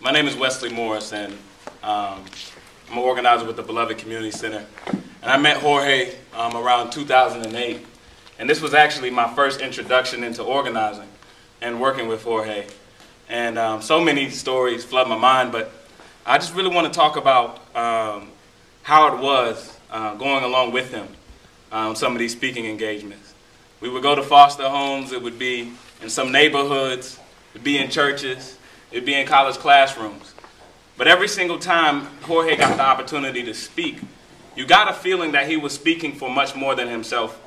My name is Wesley Morris, and I'm an organizer with the Beloved Community Center. And I met Jorge around 2008. And this was actually my first introduction into organizing and working with Jorge. And so many stories flood my mind, but I just really want to talk about how it was going along with him on some of these speaking engagements. We would go to foster homes. It would be in some neighborhoods. It would be in churches. It would be in college classrooms. But every single time Jorge got the opportunity to speak, you got a feeling that he was speaking for much more than himself.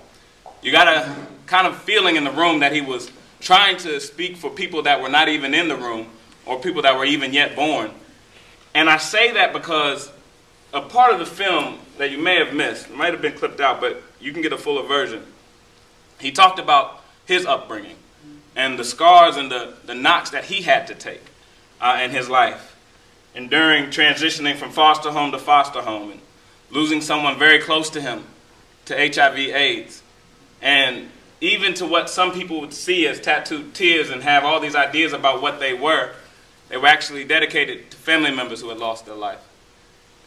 You got a kind of feeling in the room that he was trying to speak for people that were not even in the room or people that were even yet born. And I say that because a part of the film that you may have missed, it might have been clipped out, but you can get a fuller version. He talked about his upbringing and the scars and the knocks that he had to take in his life. And during transitioning from foster home to foster home and losing someone very close to him to HIV/AIDS, and even to what some people would see as tattooed tears and have all these ideas about what they were actually dedicated to family members who had lost their life.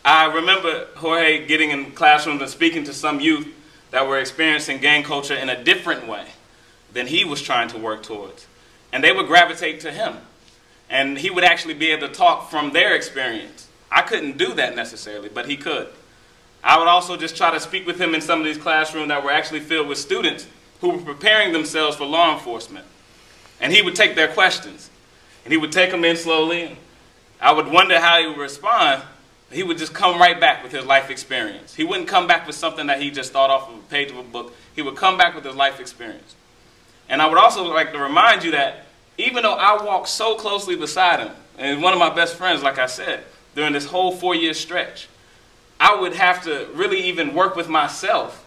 I remember Jorge getting in classrooms and speaking to some youth that were experiencing gang culture in a different way than he was trying to work towards. And they would gravitate to him. And he would actually be able to talk from their experience. I couldn't do that necessarily, but he could. I would also just try to speak with him in some of these classrooms that were actually filled with students who were preparing themselves for law enforcement. And he would take their questions. And he would take them in slowly. And I would wonder how he would respond. He would just come right back with his life experience. He wouldn't come back with something that he just thought off of a page of a book. He would come back with his life experience. And I would also like to remind you that even though I walked so closely beside him, and he's one of my best friends, like I said, during this whole 4-year stretch, I would have to really even work with myself,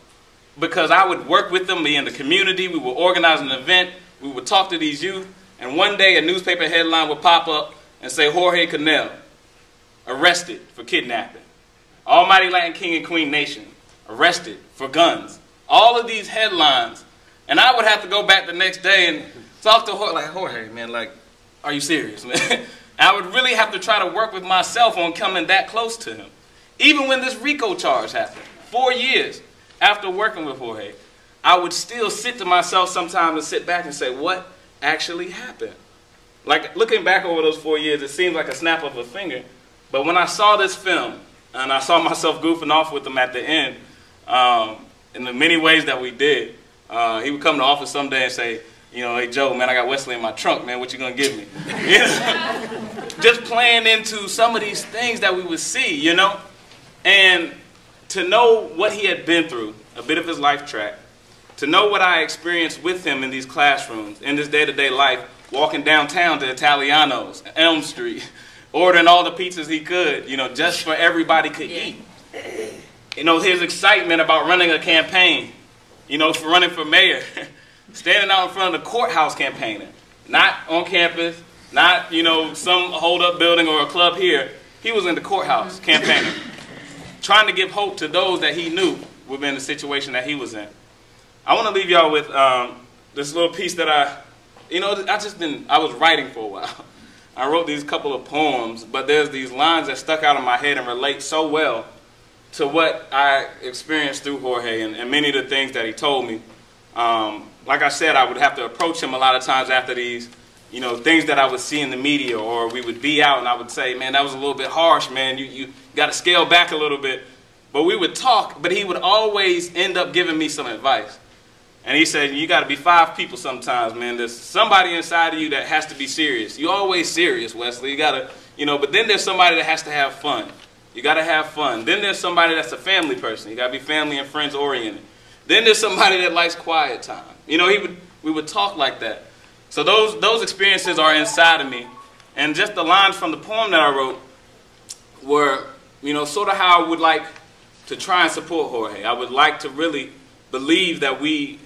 because I would work with them, be in the community, we would organize an event, we would talk to these youth, and one day a newspaper headline would pop up and say, Jorge Cornell, arrested for kidnapping. Almighty Latin King and Queen Nation, arrested for guns. All of these headlines. And I would have to go back the next day and talk to Jorge, like, Jorge, man, like, are you serious, man? I would really have to try to work with myself on coming that close to him. Even when this RICO charge happened, 4 years after working with Jorge, I would still sit to myself sometimes and sit back and say, what actually happened? Like, looking back over those 4 years, it seems like a snap of a finger. But when I saw this film, and I saw myself goofing off with him at the end, in the many ways that we did, he would come to the office someday and say, you know, hey, Joe, man, I got Wesley in my trunk, man, what you gonna give me? You know? Just playing into some of these things that we would see, you know? And to know what he had been through, a bit of his life track, to know what I experienced with him in these classrooms, in this day-to-day life, walking downtown to Italiano's, Elm Street, ordering all the pizzas he could, you know, just for everybody could eat. You know, his excitement about running a campaign, you know, for running for mayor, standing out in front of the courthouse campaigning, not on campus, not, you know, some hold-up building or a club here. He was in the courthouse campaigning, trying to give hope to those that he knew would be in the situation that he was in. I want to leave y'all with this little piece that I was writing for a while. I wrote these couple of poems, but there's these lines that stuck out in my head and relate so well to what I experienced through Jorge and many of the things that he told me. Like I said, I would have to approach him a lot of times after these, you know, things that I would see in the media, or we would be out and I would say, man, that was a little bit harsh, man. You got to scale back a little bit. But we would talk, but he would always end up giving me some advice. And he said, you got to be 5 people sometimes, man. There's somebody inside of you that has to be serious. You're always serious, Wesley. You got to, you know, but then there's somebody that has to have fun. You got to have fun. Then there's somebody that's a family person. You got to be family and friends oriented. Then there's somebody that likes quiet time. You know, we would talk like that. So those experiences are inside of me. And just the lines from the poem that I wrote were, you know, sort of how I would like to try and support Jorge. I would like to really believe that we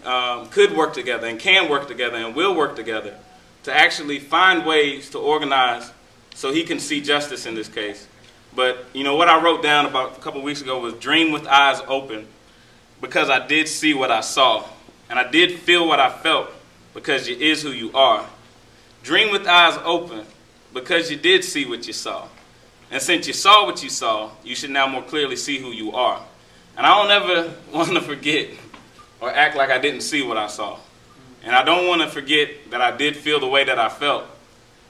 could work together and can work together and will work together to actually find ways to organize so he can see justice in this case. But, you know, what I wrote down about a couple weeks ago was dream with eyes open, because I did see what I saw, and I did feel what I felt, because you is who you are. Dream with eyes open, because you did see what you saw. And since you saw what you saw, you should now more clearly see who you are. And I don't ever want to forget or act like I didn't see what I saw. And I don't want to forget that I did feel the way that I felt.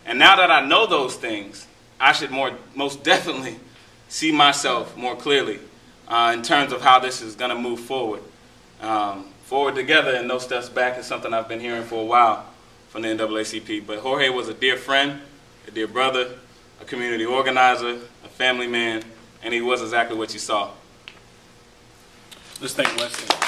And now that I know those things, I should most definitely see myself more clearly in terms of how this is going to move forward. Forward together and no steps back is something I've been hearing for a while from the NAACP. But Jorge was a dear friend, a dear brother, a community organizer, a family man, and he was exactly what you saw. Let's thank Wesley.